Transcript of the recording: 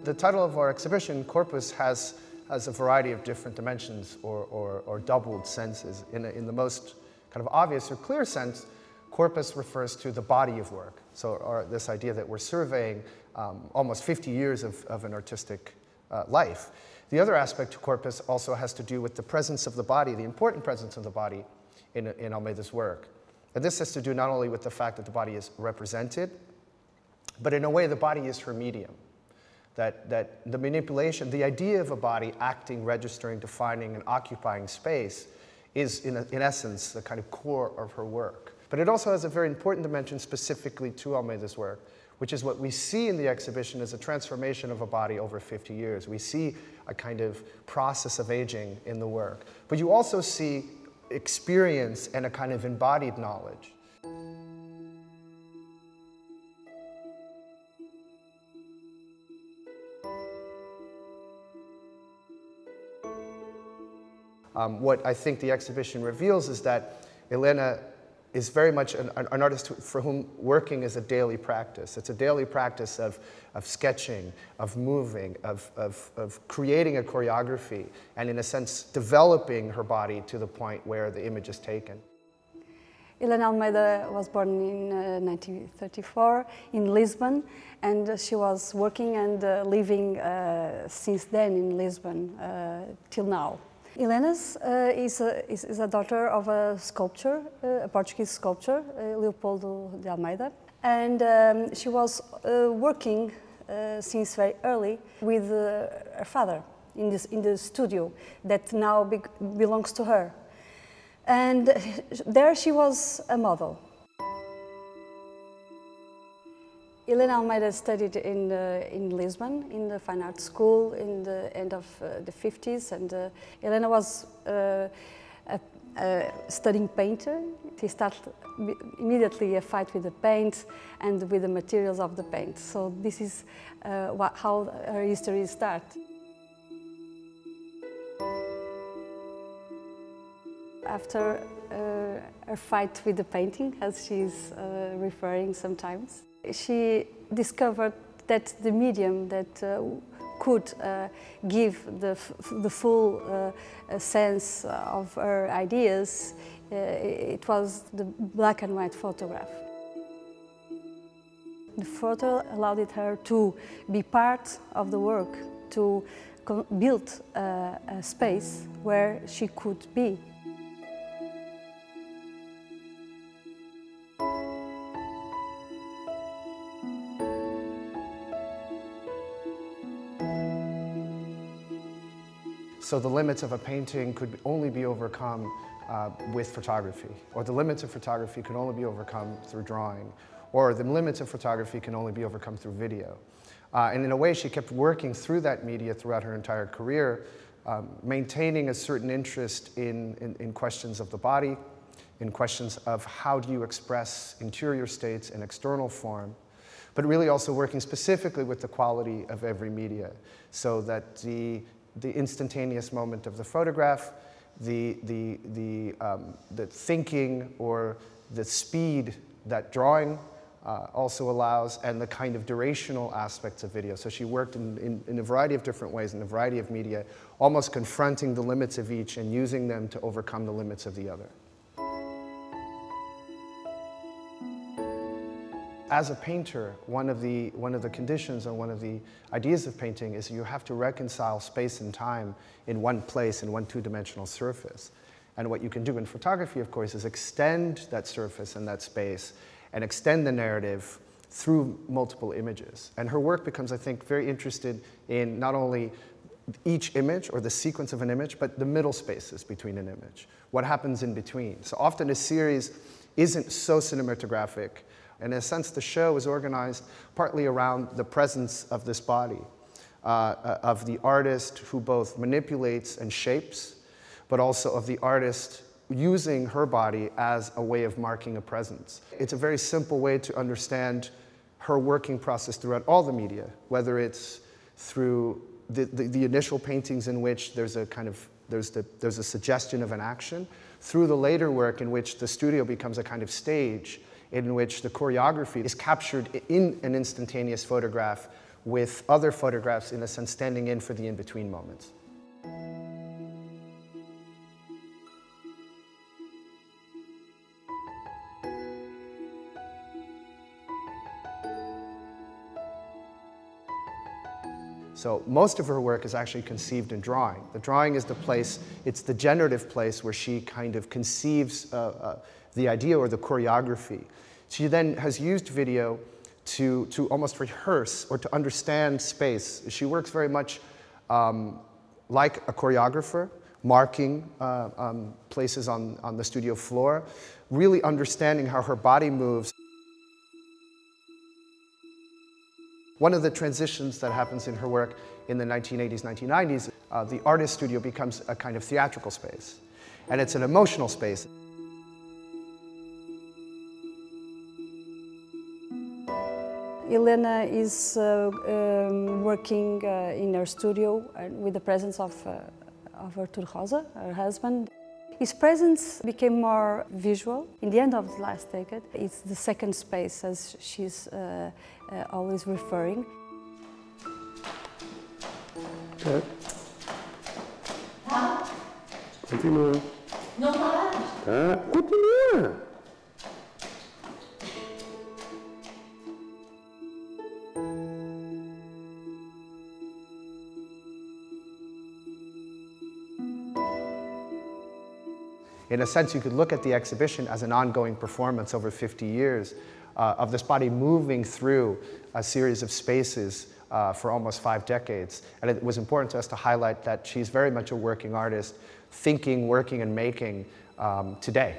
The title of our exhibition, Corpus, has a variety of different dimensions or doubled senses. In the most kind of obvious or clear sense, corpus refers to the body of work. So this idea that we're surveying almost 50 years of an artistic life. The other aspect to corpus also has to do with the presence of the body, the important presence of the body in Almeida's work. And this has to do not only with the fact that the body is represented, but in a way the body is her medium. That the manipulation, the idea of a body acting, registering, defining, and occupying space is in essence the kind of core of her work. But it also has a very important dimension specifically to Almeida's work, which is what we see in the exhibition as a transformation of a body over 50 years. We see a kind of process of aging in the work. But you also see experience and a kind of embodied knowledge. What I think the exhibition reveals is that Helena is very much an artist for whom working is a daily practice. It's a daily practice of sketching, of moving, of creating a choreography, and in a sense developing her body to the point where the image is taken. Helena Almeida was born in 1934 in Lisbon, and she was working and living since then in Lisbon till now. Helena is a daughter of a sculptor, a Portuguese sculptor, Leopoldo de Almeida, and she was working since very early with her father in the studio that now belongs to her. And there she was a model. Helena Almeida studied in Lisbon, in the Fine Arts School in the end of the 50s, and Helena was studying painter. She started immediately a fight with the paint and with the materials of the paint. So this is how her history starts. After her fight with the painting, as she's referring sometimes, she discovered that the medium that could give the full sense of her ideas, it was the black and white photograph. The photo allowed her to be part of the work, to build a space where she could be. So the limits of a painting could only be overcome with photography, or the limits of photography could only be overcome through drawing, or the limits of photography can only be overcome through video. And in a way, she kept working through that media throughout her entire career, maintaining a certain interest in questions of the body, in questions of how do you express interior states in external form, but really also working specifically with the quality of every media, so that the instantaneous moment of the photograph, the thinking or the speed that drawing also allows, and the kind of durational aspects of video. So she worked in a variety of different ways, in a variety of media, almost confronting the limits of each and using them to overcome the limits of the other. As a painter, one of the conditions or one of the ideas of painting is you have to reconcile space and time in one place, in one two-dimensional surface. And what you can do in photography, of course, is extend that surface and that space and extend the narrative through multiple images. And her work becomes, I think, very interested in not only each image or the sequence of an image, but the middle spaces between an image, what happens in between. So often a series isn't so cinematographic. In a sense, the show is organized partly around the presence of this body, of the artist who both manipulates and shapes, but also of the artist using her body as a way of marking a presence. It's a very simple way to understand her working process throughout all the media, whether it's through the initial paintings in which there's a suggestion of an action, through the later work in which the studio becomes a kind of stage in which the choreography is captured in an instantaneous photograph with other photographs, in a sense, standing in for the in-between moments. So most of her work is actually conceived in drawing. The drawing is the place, it's the generative place where she kind of conceives the idea or the choreography. She then has used video to almost rehearse or to understand space. She works very much like a choreographer, marking places on the studio floor, really understanding how her body moves. One of the transitions that happens in her work in the 1980s, 1990s, the artist studio becomes a kind of theatrical space. And it's an emotional space. Helena is working in her studio with the presence of Artur Rosa, her husband. His presence became more visual. In the end of the last decade, it's the second space, as she's always referring. Okay. Continua. Não para. Tá, continua. In a sense, you could look at the exhibition as an ongoing performance over 50 years of this body moving through a series of spaces for almost 5 decades. And it was important to us to highlight that she's very much a working artist, thinking, working, and making today.